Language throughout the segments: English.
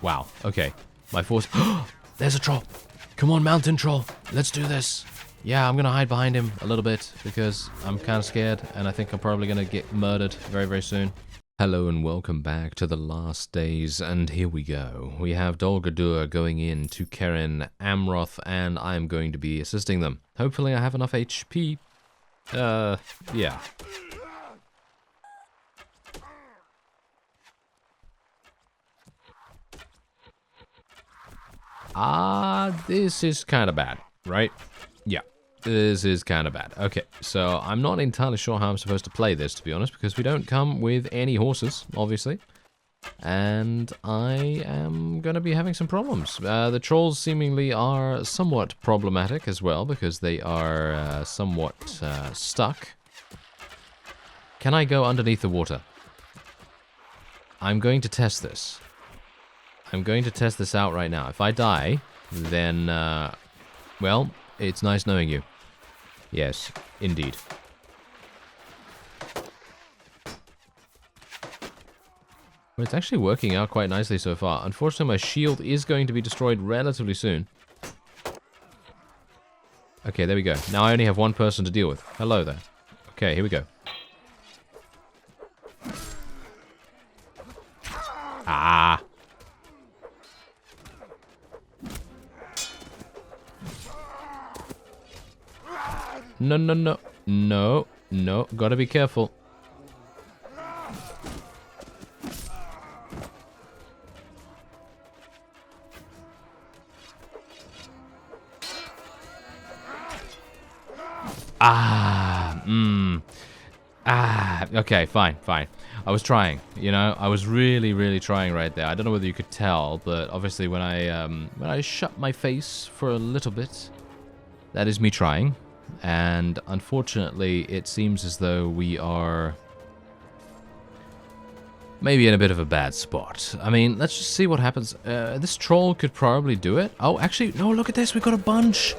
Wow, okay. My force... There's a troll! Come on, mountain troll! Let's do this! Yeah, I'm gonna hide behind him a little bit, because I'm kind of scared, and I think I'm probably gonna get murdered very, very soon. Hello and welcome back to the last days, and here we go. We have Dol Guldur going in to Keren Amroth, and I'm going to be assisting them. Hopefully I have enough HP. Yeah. This is kind of bad, right? Yeah, this is kind of bad. Okay, so I'm not entirely sure how I'm supposed to play this, to be honest, because we don't come with any horses, obviously. And I am going to be having some problems. The trolls seemingly are somewhat problematic as well, because they are somewhat stuck. Can I go underneath the water? I'm going to test this. I'm going to test this out right now. If I die, then, well, it's nice knowing you. Yes, indeed. Well, it's actually working out quite nicely so far. Unfortunately, my shield is going to be destroyed relatively soon. Okay, there we go. Now I only have one person to deal with. Hello there. Okay, here we go. Ah! No, no, no. No, no. Gotta be careful. Okay, fine, fine. I was trying, you know, I was really, really trying right there. I don't know whether you could tell, but obviously when I shut my face for a little bit, that is me trying. And unfortunately, it seems as though we are maybe in a bit of a bad spot. I mean, let's just see what happens. This troll could probably do it. Oh, actually, no, look at this. We got a bunch.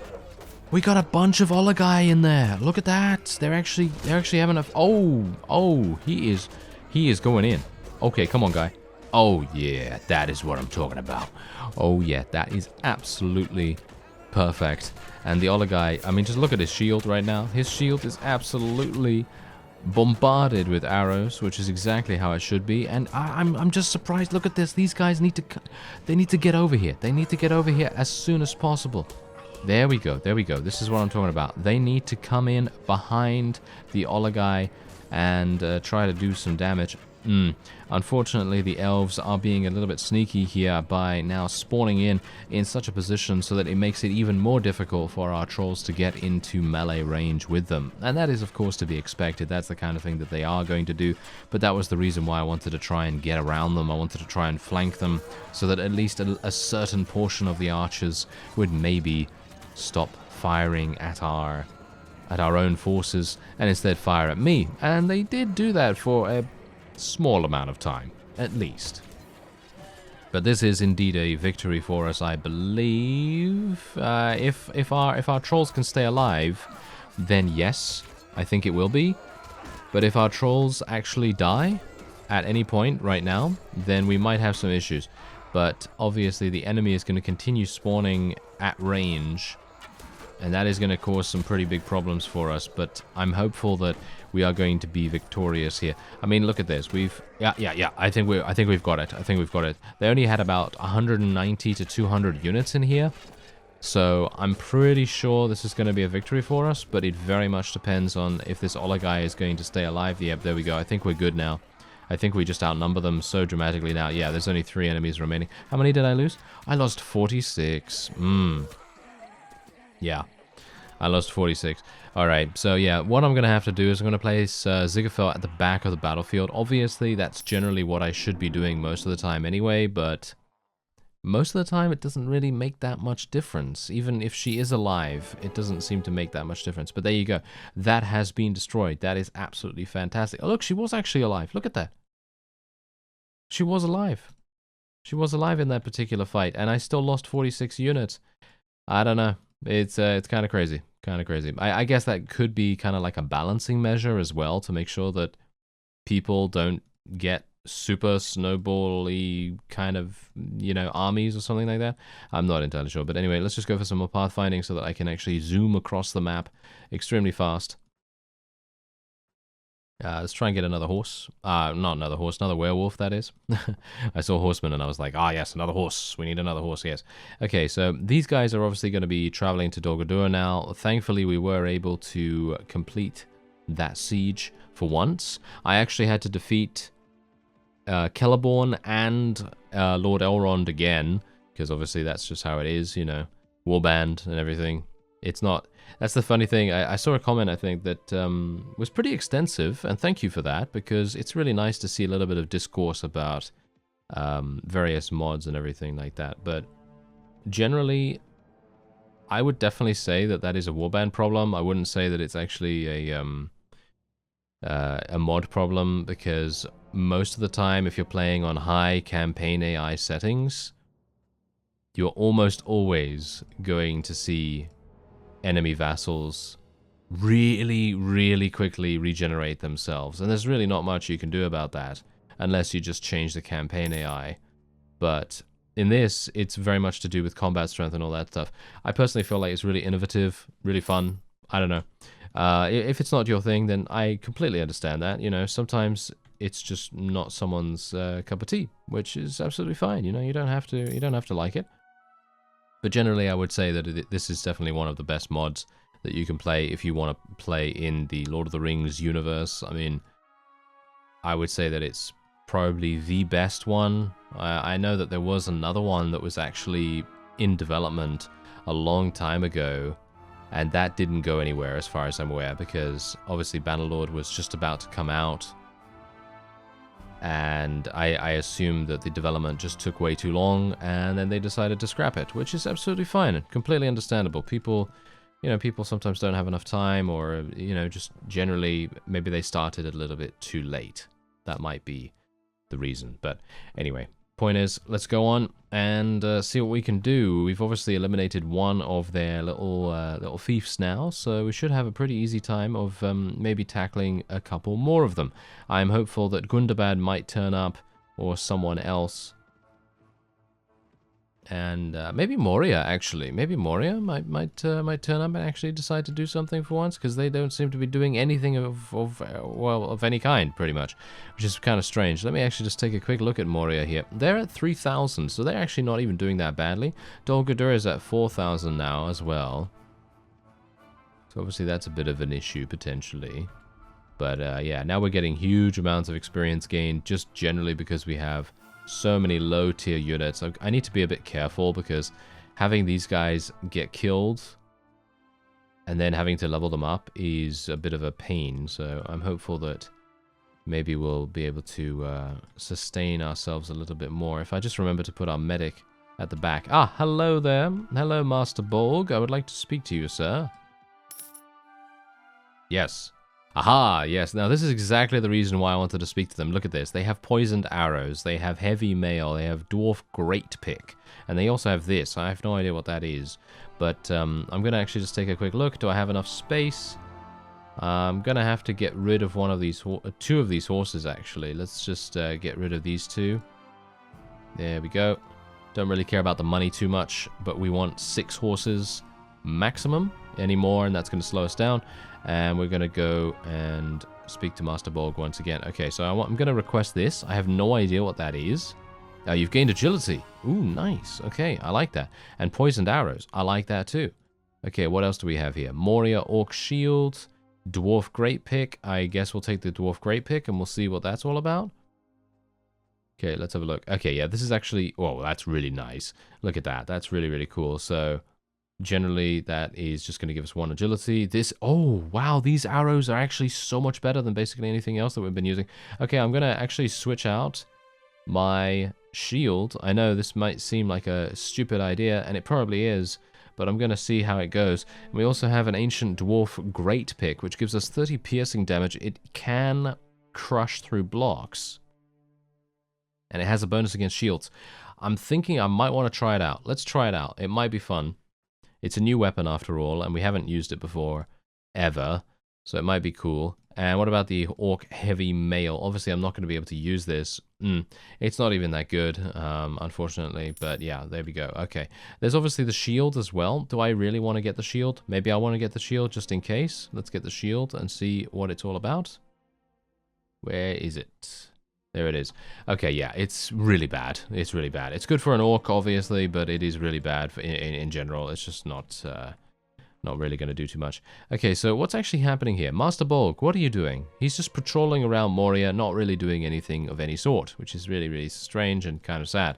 We got a bunch of Olagai in there. Look at that. They're actually having a... Oh, he is going in. Okay, come on, guy. Oh, yeah, that is what I'm talking about. Oh, yeah, that is absolutely perfect. And the Olagai, I mean, just look at his shield right now. His shield is absolutely bombarded with arrows, which is exactly how it should be. And I'm just surprised. Look at this. These guys need to... They need to get over here. They need to get over here as soon as possible. There we go, there we go. This is what I'm talking about. They need to come in behind the Olagai and try to do some damage. Unfortunately, the elves are being a little bit sneaky here by now spawning in such a position so that it makes it even more difficult for our trolls to get into melee range with them. And that is, of course, to be expected. That's the kind of thing that they are going to do. But that was the reason why I wanted to try and get around them. I wanted to try and flank them so that at least a certain portion of the archers would maybe stop firing at our own forces and instead fire at me. And they did do that for a small amount of time, at least. But this is indeed a victory for us, I believe. If our trolls can stay alive, then yes, I think it will be. But if our trolls actually die at any point right now, then we might have some issues. But obviously the enemy is going to continue spawning at range, and that is going to cause some pretty big problems for us, but I'm hopeful that we are going to be victorious here. I mean, look at this. Yeah. I think we've got it. I think we've got it. They only had about 190 to 200 units in here, so I'm pretty sure this is going to be a victory for us, but it very much depends on if this Olagai is going to stay alive. Yep, there we go. I think we're good now. I think we just outnumber them so dramatically now. Yeah, there's only 3 enemies remaining. How many did I lose? I lost 46. Yeah, I lost 46. Alright, so yeah, what I'm going to have to do is I'm going to place Zigafel at the back of the battlefield. Obviously, that's generally what I should be doing most of the time anyway, but most of the time it doesn't really make that much difference. Even if she is alive, it doesn't seem to make that much difference. But there you go. That has been destroyed. That is absolutely fantastic. Oh, look, she was actually alive. Look at that. She was alive. She was alive in that particular fight, and I still lost 46 units. I don't know. It's kind of crazy. Kind of crazy. I guess that could be kind of like a balancing measure as well to make sure that people don't get super snowball-y kind of, you know, armies or something like that. I'm not entirely sure. But anyway, let's just go for some more pathfinding so that I can actually zoom across the map extremely fast. Let's try and get another horse. Not another horse, another werewolf, that is. I saw horsemen and I was like, ah, yes, another horse. We need another horse, yes. Okay, so these guys are obviously going to be traveling to Dol Guldur now. Thankfully, we were able to complete that siege for once. I actually had to defeat Celeborn and Lord Elrond again, because obviously that's just how it is, you know, Warband and everything. It's not... That's the funny thing. I saw a comment, I think, that was pretty extensive, and thank you for that, because it's really nice to see a little bit of discourse about various mods and everything like that. But generally, I would definitely say that that is a warband problem. I wouldn't say that it's actually a mod problem, because most of the time, if you're playing on high campaign AI settings, you're almost always going to see enemy vassals really, really quickly regenerate themselves. And there's really not much you can do about that, unless you just change the campaign AI. But in this, it's very much to do with combat strength and all that stuff. I personally feel like it's really innovative, really fun. I don't know. If it's not your thing, then I completely understand that. You know, sometimes it's just not someone's cup of tea, which is absolutely fine. You know, you don't have to like it. But generally, I would say that this is definitely one of the best mods that you can play if you want to play in the Lord of the Rings universe. I mean, I would say that it's probably the best one. I know that there was another one that was actually in development a long time ago, and that didn't go anywhere as far as I'm aware, because obviously Bannerlord was just about to come out. And I assume that the development just took way too long, and then they decided to scrap it, which is absolutely fine and completely understandable. People, you know, people sometimes don't have enough time, or, you know, just generally, maybe they started a little bit too late. That might be the reason. But anyway, point is, let's go on and see what we can do. We've obviously eliminated one of their little fiefs now, so we should have a pretty easy time of maybe tackling a couple more of them. I'm hopeful that Gundabad might turn up, or someone else. And maybe Moria, actually. Maybe Moria might turn up and actually decide to do something for once, because they don't seem to be doing anything of any kind, pretty much, which is kind of strange. Let me actually just take a quick look at Moria here. They're at 3,000, so they're actually not even doing that badly. Dol Guldur is at 4,000 now as well. So obviously that's a bit of an issue, potentially. But yeah, now we're getting huge amounts of experience gain, just generally because we have so many low tier units. I need to be a bit careful, because having these guys get killed and then having to level them up is a bit of a pain. So I'm hopeful that maybe we'll be able to sustain ourselves a little bit more. If I just remember to put our medic at the back. Ah, hello there. Hello, Master Bolg. I would like to speak to you, sir. Yes. Aha, yes. Now, this is exactly the reason why I wanted to speak to them. Look at this. They have poisoned arrows. They have heavy mail. They have dwarf great pick. And they also have this. I have no idea what that is. But I'm going to actually just take a quick look. Do I have enough space? I'm going to have to get rid of one of these, two of these horses, actually. Let's just get rid of these two. There we go. Don't really care about the money too much, but we want 6 horses maximum. Any more, and that's going to slow us down. And we're going to go and speak to Master Bolg once again. Okay, so I'm going to request this. I have no idea what that is. You've gained agility. Ooh, nice. Okay, I like that. And poisoned arrows. I like that too. Okay, what else do we have here? Moria Orc Shield. Dwarf Great Pick. I guess we'll take the Dwarf Great Pick and we'll see what that's all about. Okay, let's have a look. Okay, yeah, this is actually... Oh, that's really nice. Look at that. That's really, really cool. So... generally, that is just going to give us 1 agility. This, oh, wow, these arrows are actually so much better than basically anything else that we've been using. Okay, I'm going to actually switch out my shield. I know this might seem like a stupid idea, and it probably is, but I'm going to see how it goes. And we also have an Ancient Dwarf Great Pick, which gives us 30 piercing damage. It can crush through blocks, and it has a bonus against shields. I'm thinking I might want to try it out. Let's try it out. It might be fun. It's a new weapon after all, and we haven't used it before, ever, so it might be cool. And what about the Orc Heavy Mail? Obviously, I'm not going to be able to use this. It's not even that good, unfortunately. But yeah, there we go. Okay. There's obviously the shield as well. Do I really want to get the shield? Maybe I want to get the shield just in case. Let's get the shield and see what it's all about. Where is it? There it is. Okay, yeah, it's really bad. It's really bad. It's good for an Orc, obviously, but it is really bad in general. It's just not really going to do too much. Okay, so what's actually happening here? Master Bolg, what are you doing? He's just patrolling around Moria, not really doing anything of any sort, which is really, really strange and kind of sad.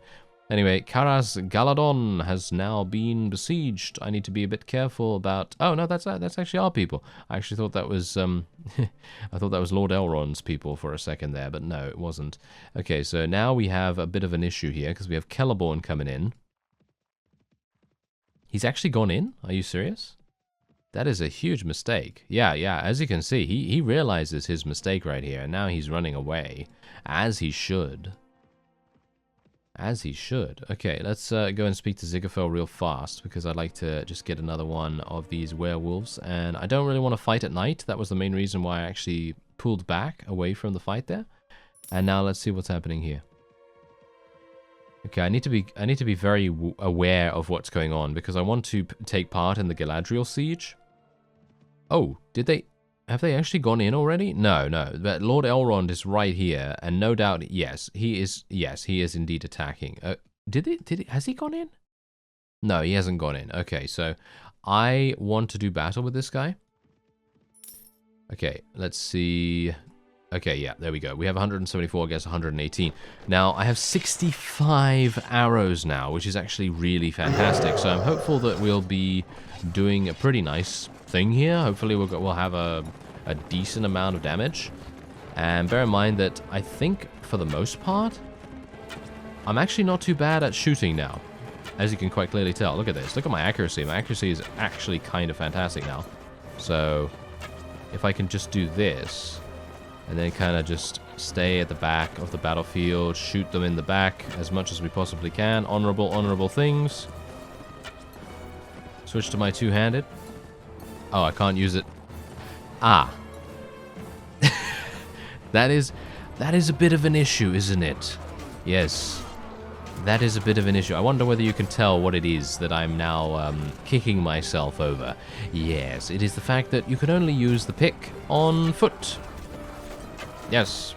Anyway, Karas Galadon has now been besieged. I need to be a bit careful about... Oh, no, that's actually our people. I actually thought that was... I thought that was Lord Elrond's people for a second there, but no, it wasn't. Okay, so now we have a bit of an issue here, because we have Celeborn coming in. He's actually gone in? Are you serious? That is a huge mistake. Yeah, as you can see, he realizes his mistake right here, and now he's running away. As he should. As he should. Okay, let's go and speak to Zigafel real fast, because I'd like to just get another one of these werewolves, and I don't really want to fight at night. That was the main reason why I actually pulled back away from the fight there. And now let's see what's happening here. Okay, I need to be very aware of what's going on, because I want to take part in the Galadriel siege. Oh, have they actually gone in already? No, but Lord Elrond is right here, and no doubt, yes, he is indeed attacking. Has he gone in? No, he hasn't gone in. Okay, so I want to do battle with this guy. Okay, let's see. Okay, yeah, there we go. We have 174 against 118. Now, I have 65 arrows now, which is actually really fantastic. So I'm hopeful that we'll be doing a pretty nice thing here. Hopefully we'll have a decent amount of damage. And bear in mind that I think, for the most part, I'm actually not too bad at shooting now. As you can quite clearly tell. Look at this. Look at my accuracy. My accuracy is actually kind of fantastic now. So, if I can just do this... and then kind of just stay at the back of the battlefield, shoot them in the back as much as we possibly can. Honorable things. Switch to my two-handed. Oh, I can't use it. Ah. That is a bit of an issue, isn't it? Yes. That is a bit of an issue. I wonder whether you can tell what it is that I'm now kicking myself over. Yes, it is the fact that you can only use the pick on foot. Yes.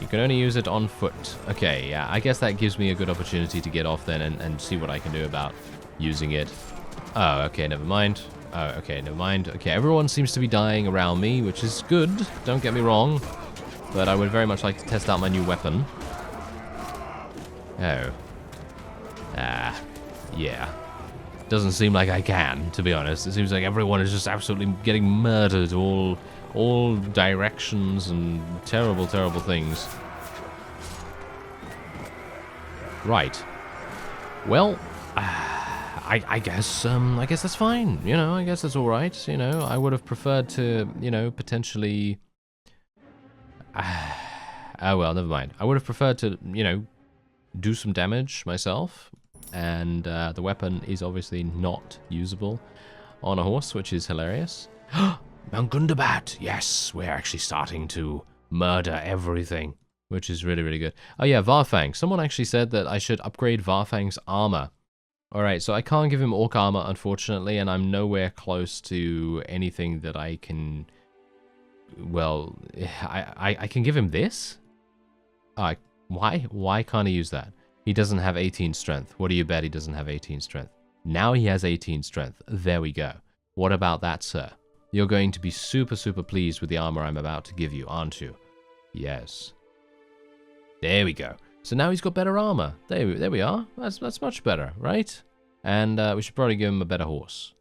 You can only use it on foot. Okay, yeah, I guess that gives me a good opportunity to get off then and see what I can do about using it. Oh, okay, never mind. Oh, okay, never mind. Okay, everyone seems to be dying around me, which is good. Don't get me wrong. But I would very much like to test out my new weapon. Oh. Ah. Yeah. Doesn't seem like I can, to be honest. It seems like everyone is just absolutely getting murdered all directions and terrible things. Right. Well, I guess that's fine. You know, I guess that's all right. You know, I would have preferred to, you know, potentially. Oh well, never mind. I would have preferred to, you know, do some damage myself, and the weapon is obviously not usable on a horse, which is hilarious. Mount Gundabad! Yes, we're actually starting to murder everything, which is really good. Oh yeah, Varfang. Someone actually said that I should upgrade Varfang's armor. Alright, so I can't give him orc armor, unfortunately, and I'm nowhere close to anything that I can... Well, I can give him this? Why can't he use that? He doesn't have 18 strength. What do you bet he doesn't have 18 strength? Now he has 18 strength. There we go. What about that, sir? You're going to be super pleased with the armor I'm about to give you, aren't you? Yes. There we go. So now he's got better armor. There we are. That's much better, right? And we should probably give him a better horse.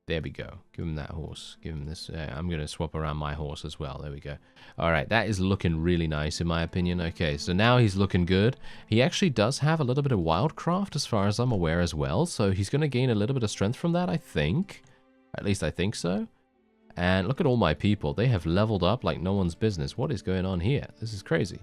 There we go. Give him that horse. Give him this. I'm going to swap around my horse as well. There we go. All right, that is looking really nice in my opinion. Okay, so now he's looking good. He actually does have a little bit of wildcraft as far as I'm aware as well. So he's going to gain a little bit of strength from that, I think. At least I think so. And look at all my people. They have leveled up like no one's business. What is going on here? This is crazy.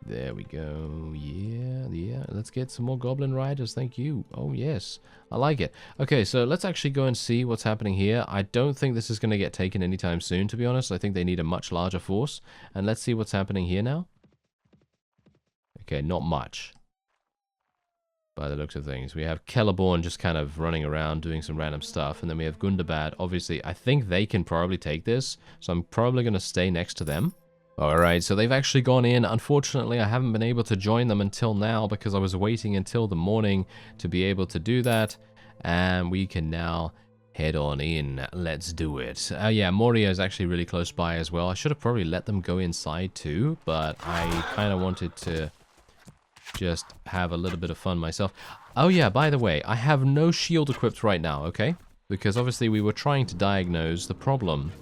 There we go. Yeah. Let's get some more goblin riders. Thank you. Oh, yes. I like it. Okay, so let's actually go and see what's happening here. I don't think this is going to get taken anytime soon, to be honest. I think they need a much larger force. And let's see what's happening here now. Okay, not much, by the looks of things. We have Celeborn just kind of running around doing some random stuff. And then we have Gundabad. Obviously, I think they can probably take this. So I'm probably going to stay next to them. Alright, so they've actually gone in. Unfortunately, I haven't been able to join them until now because I was waiting until the morning to be able to do that. And we can now head on in. Let's do it. Yeah, Moria is actually really close by as well. I should have probably let them go inside too, but I kind of wanted to just have a little bit of fun myself. Oh yeah, by the way, I have no shield equipped right now, okay? Because obviously we were trying to diagnose the problem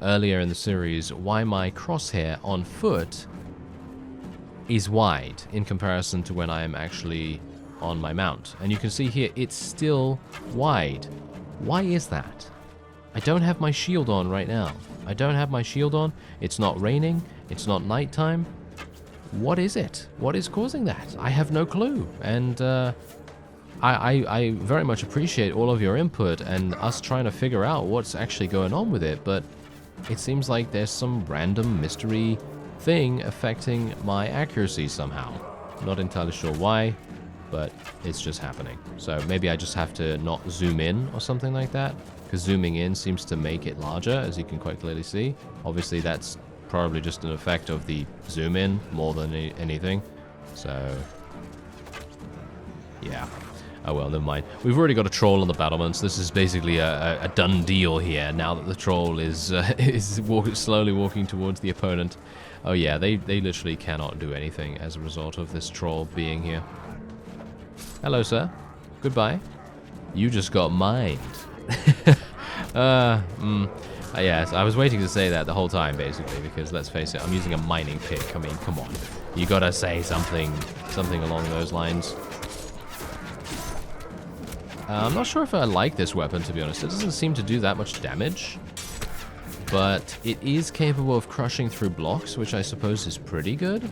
earlier in the series, why my crosshair on foot is wide in comparison to when I am actually on my mount. And you can see here, it's still wide. Why is that? I don't have my shield on right now. I don't have my shield on. It's not raining. It's not nighttime. What is it? What is causing that? I have no clue. And I very much appreciate all of your input and us trying to figure out what's actually going on with it, but it seems like there's some random mystery thing affecting my accuracy somehow. Not entirely sure why, but it's just happening. So maybe I just have to not zoom in or something like that, because zooming in seems to make it larger, as you can quite clearly see. Obviously, that's probably just an effect of the zoom in more than anything. So, yeah. Oh well, never mind. We've already got a troll on the battlements. This is basically a done deal here, now that the troll is slowly walking towards the opponent. Oh yeah, they literally cannot do anything as a result of this troll being here. Hello, sir. Goodbye. You just got mined. Yes, I was waiting to say that the whole time, basically, because let's face it, I'm using a mining pick. I mean, come on. You gotta say something along those lines. I'm not sure if I like this weapon, to be honest. It doesn't seem to do that much damage, but it is capable of crushing through blocks, which I suppose is pretty good.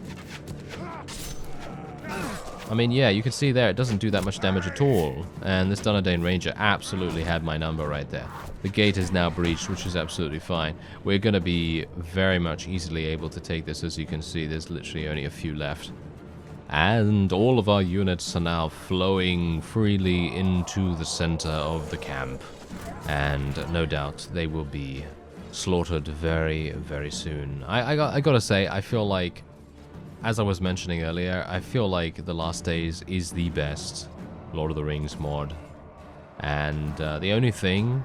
I mean, yeah, you can see there, it doesn't do that much damage at all, and this Dunedain Ranger absolutely had my number right there. The gate is now breached, which is absolutely fine. We're going to be very much easily able to take this. As you can see, there's literally only a few left. And all of our units are now flowing freely into the center of the camp. And no doubt they will be slaughtered very, very soon. I gotta say, I feel like, as I was mentioning earlier, I feel like The Last Days is the best Lord of the Rings mod. And the only thing,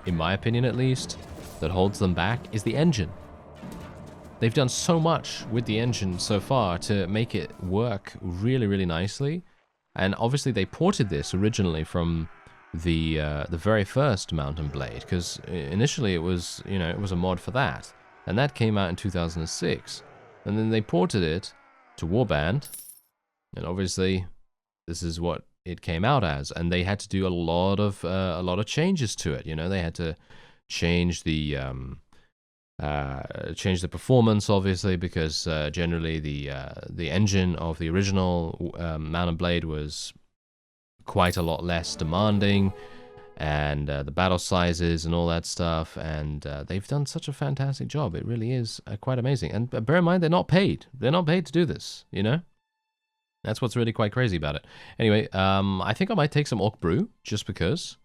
in my opinion at least, that holds them back is the engine. They've done so much with the engine so far to make it work really, really nicely. And obviously they ported this originally from the very first Mount and Blade, because initially it was, you know, it was a mod for that. And that came out in 2006. And then they ported it to Warband. And obviously this is what it came out as. And they had to do a lot of changes to it. You know, they had to change the performance, obviously, because generally the engine of the original Mount and Blade was quite a lot less demanding, and the battle sizes and all that stuff, and they've done such a fantastic job. It really is quite amazing. And bear in mind, they're not paid. They're not paid to do this, you know? That's what's really quite crazy about it. Anyway, I think I might take some Orc Brew, just because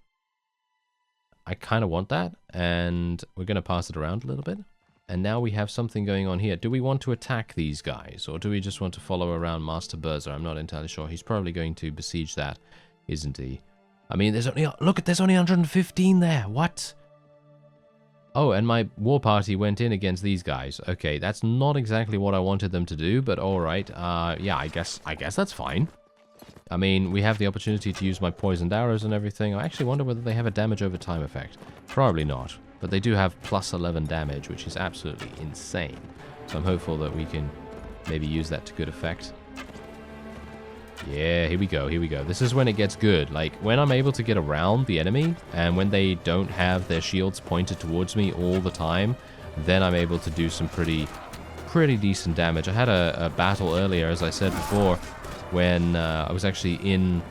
I kind of want that, and we're going to pass it around a little bit. And now we have something going on here. Do we want to attack these guys, or do we just want to follow around Master Berzer? I'm not entirely sure. He's probably going to besiege that, isn't he? I mean, there's only, look, there's only 115 there. What? Oh, and my war party went in against these guys. Okay, that's not exactly what I wanted them to do, but all right. Yeah, I guess that's fine. I mean, we have the opportunity to use my poisoned arrows and everything. I actually wonder whether they have a damage over time effect. Probably not. But they do have plus 11 damage, which is absolutely insane. So I'm hopeful that we can maybe use that to good effect. Yeah, here we go, here we go. This is when it gets good. Like, when I'm able to get around the enemy, and when they don't have their shields pointed towards me all the time, then I'm able to do some pretty decent damage. I had a battle earlier, as I said before, when I was actually in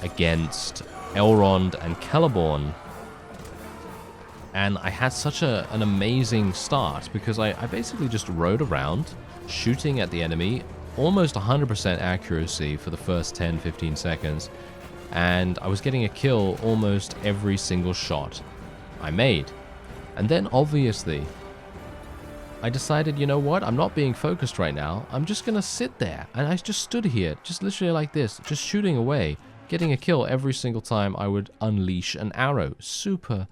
against Elrond and Celeborn. And I had such an amazing start because I basically just rode around, shooting at the enemy, almost 100% accuracy for the first 10-15 seconds. And I was getting a kill almost every single shot I made. And then, obviously, I decided, you know what, I'm not being focused right now. I'm just going to sit there. And I just stood here, just literally like this, just shooting away, getting a kill every single time I would unleash an arrow. Super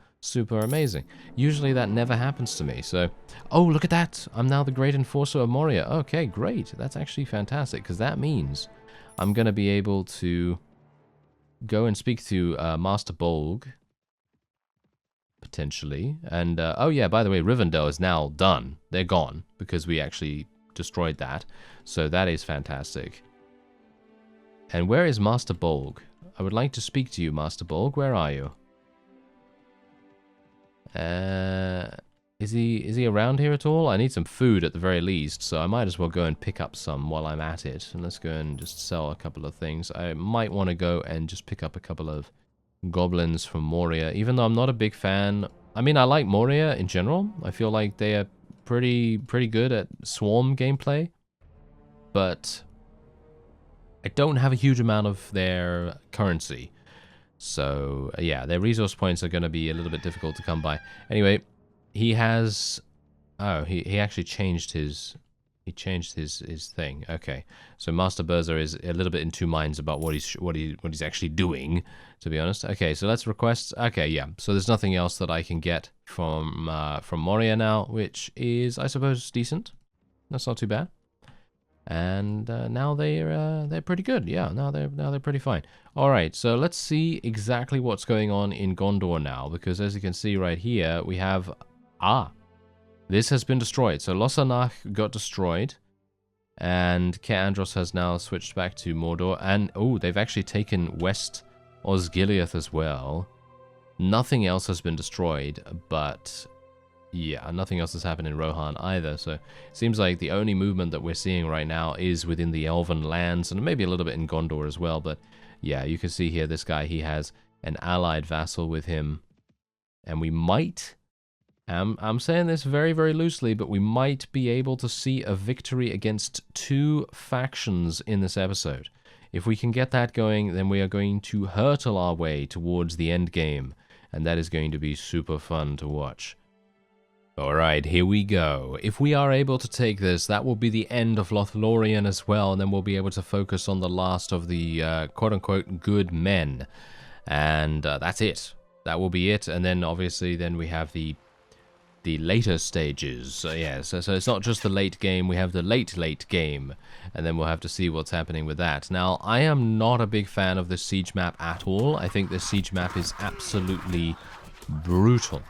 amazing. Usually that never happens to me. So, oh, look at that. I'm now the Great Enforcer of Moria. Okay, great. That's actually fantastic, because that means I'm going to be able to go and speak to Master Bolg, potentially. And, oh yeah, by the way, Rivendell is now done. They're gone, because we actually destroyed that. So that is fantastic. And where is Master Bolg? I would like to speak to you, Master Bolg. Where are you? Is he around here at all? I need some food at the very least, so I might as well go and pick up some while I'm at it. And let's go and just sell a couple of things. I might want to go and just pick up a couple of goblins from Moria, even though I'm not a big fan. I mean, I like Moria in general. I feel like they are pretty good at swarm gameplay, but I don't have a huge amount of their currency. So, yeah, their resource points are going to be a little bit difficult to come by. Anyway, he has... Oh, he actually changed his... He changed his thing. Okay. So Master Berzer is a little bit in two minds about what he's actually doing, to be honest. Okay, so let's request... Okay, yeah. So there's nothing else that I can get from Moria now, which is, I suppose, decent. That's not too bad. And now they're pretty good. Yeah, now they're pretty fine. All right, so let's see exactly what's going on in Gondor now, because as you can see right here, we have this has been destroyed. So Losanach got destroyed, and Caer Andros has now switched back to Mordor, and oh, they've actually taken West Osgiliath as well. Nothing else has been destroyed, but yeah, nothing else has happened in Rohan either, so it seems like the only movement that we're seeing right now is within the Elven lands, and maybe a little bit in Gondor as well, but yeah, you can see here, this guy, he has an allied vassal with him, and we might, I'm saying this very loosely, but we might be able to see a victory against two factions in this episode. If we can get that going, then we are going to hurtle our way towards the end game, and that is going to be super fun to watch. Alright, here we go. If we are able to take this, that will be the end of Lothlorien as well, and then we'll be able to focus on the last of the quote-unquote good men. And that's it. That will be it, and then obviously then we have the later stages. So it's not just the late game, we have the late game, and then we'll have to see what's happening with that. Now, I am not a big fan of this siege map at all. I think this siege map is absolutely brutal.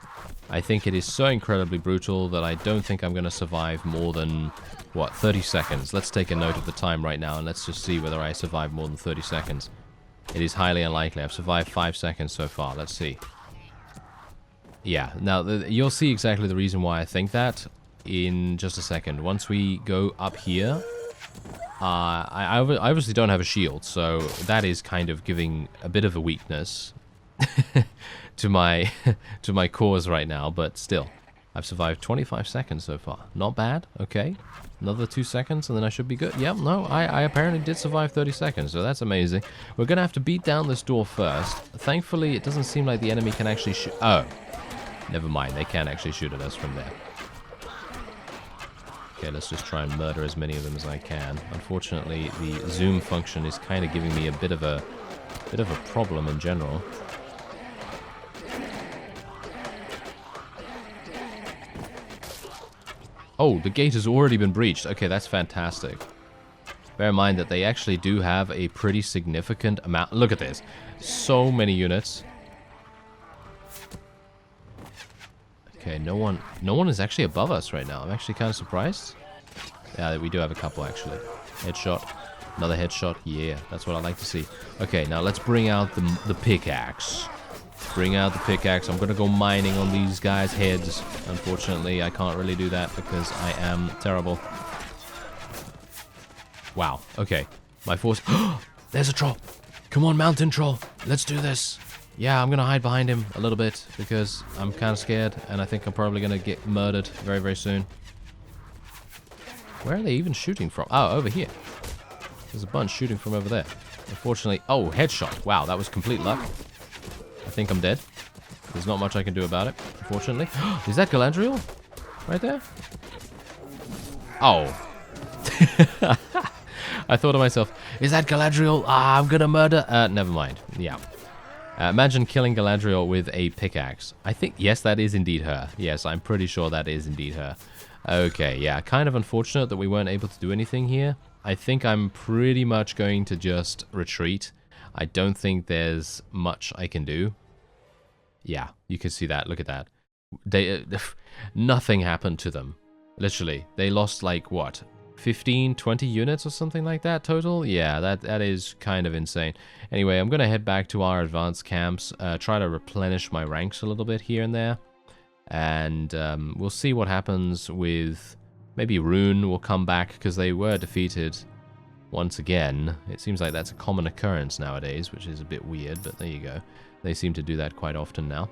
I think it is so incredibly brutal that I don't think I'm going to survive more than, what, 30 seconds. Let's take a note of the time right now, and let's just see whether I survive more than 30 seconds. It is highly unlikely. I've survived 5 seconds so far. Let's see. Yeah, now, you'll see exactly the reason why I think that in just a second. Once we go up here, I obviously don't have a shield, so that is kind of giving a bit of a weakness to my cause right now, but still, I've survived 25 seconds so far. Not bad. Okay, another 2 seconds and then I should be good. Yep, no, I apparently did survive 30 seconds, so that's amazing. We're gonna have to beat down this door first. Thankfully, it doesn't seem like the enemy can actually shoot. Oh, never mind, they can actually shoot at us from there. Okay, let's just try and murder as many of them as I can. Unfortunately, the zoom function is kind of giving me a bit of a problem in general. Oh, the gate has already been breached. Okay, that's fantastic. Bear in mind that they actually do have a pretty significant amount. Look at this. So many units. Okay, no one is actually above us right now. I'm actually kind of surprised. Yeah, we do have a couple, actually. Headshot. Another headshot. Yeah, that's what I like to see. Okay, now let's bring out the pickaxe. Bring out the pickaxe. I'm going to go mining on these guys' heads. Unfortunately, I can't really do that because I am terrible. Wow. Okay. My force... There's a troll. Come on, mountain troll. Let's do this. Yeah, I'm going to hide behind him a little bit because I'm kind of scared and I think I'm probably going to get murdered very, very soon. Where are they even shooting from? Oh, over here. There's a bunch shooting from over there. Unfortunately... Oh, headshot. Wow, that was complete luck. I think I'm dead. There's not much I can do about it, unfortunately. Is that Galadriel? Right there? Oh. I thought to myself, is that Galadriel? Ah, I'm gonna murder... never mind. Yeah. Imagine killing Galadriel with a pickaxe. I think... Yes, that is indeed her. Yes, I'm pretty sure that is indeed her. Okay, yeah. Kind of unfortunate that we weren't able to do anything here. I think I'm pretty much going to just retreat. I don't think there's much I can do. Yeah, you can see that. Look at that. They nothing happened to them. Literally. They lost like, what? 15, 20 units or something like that total? Yeah, that is kind of insane. Anyway, I'm going to head back to our advanced camps, try to replenish my ranks a little bit here and there. And we'll see what happens with... Maybe Rune will come back because they were defeated once again. It seems like that's a common occurrence nowadays, which is a bit weird, but there you go. They seem to do that quite often now.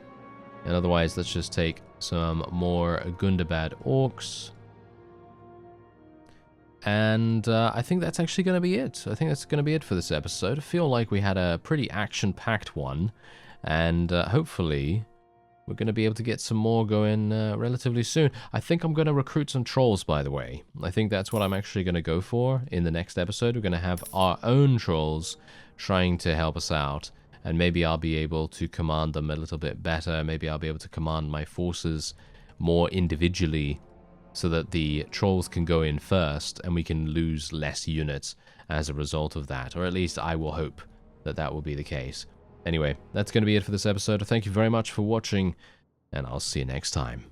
And otherwise, let's just take some more Gundabad orcs. And I think that's actually going to be it. I think that's going to be it for this episode. I feel like we had a pretty action-packed one. And hopefully, we're going to be able to get some more going relatively soon. I think I'm going to recruit some trolls, by the way. I think that's what I'm actually going to go for in the next episode. We're going to have our own trolls trying to help us out. And maybe I'll be able to command them a little bit better. Maybe I'll be able to command my forces more individually so that the trolls can go in first and we can lose less units as a result of that. Or at least I will hope that that will be the case. Anyway, that's going to be it for this episode. Thank you very much for watching, and I'll see you next time.